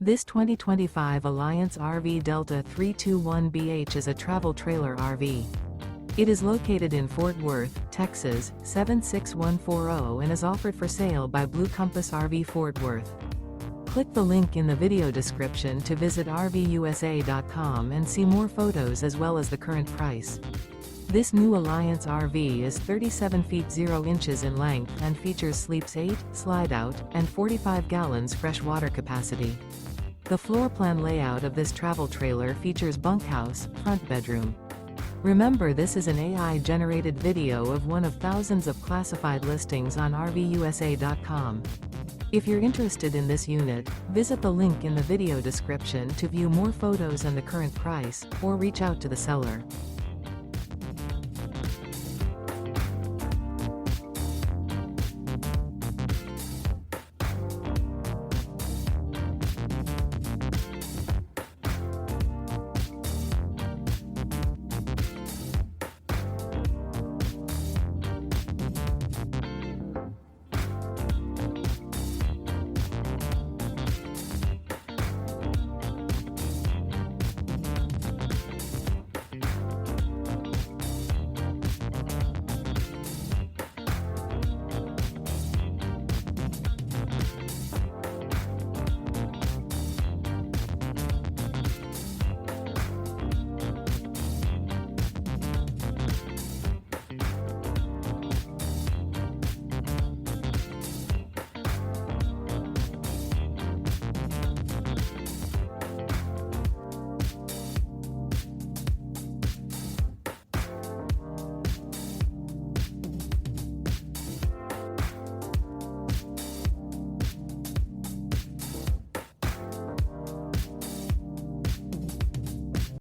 This 2025 Alliance RV Delta 321BH is a travel trailer RV. It is located in Fort Worth, Texas, 76140 and is offered for sale by Blue Compass RV Fort Worth. Click the link in the video description to visit RVUSA.com and see more photos as well as the current price. This new Alliance RV is 37 feet 0 inches in length and features sleeps 8, slide-out, and 45 gallons fresh water capacity. The floor plan layout of this travel trailer features bunkhouse, front bedroom. Remember, this is an AI-generated video of one of thousands of classified listings on RVUSA.com. If you're interested in this unit, visit the link in the video description to view more photos and the current price, or reach out to the seller.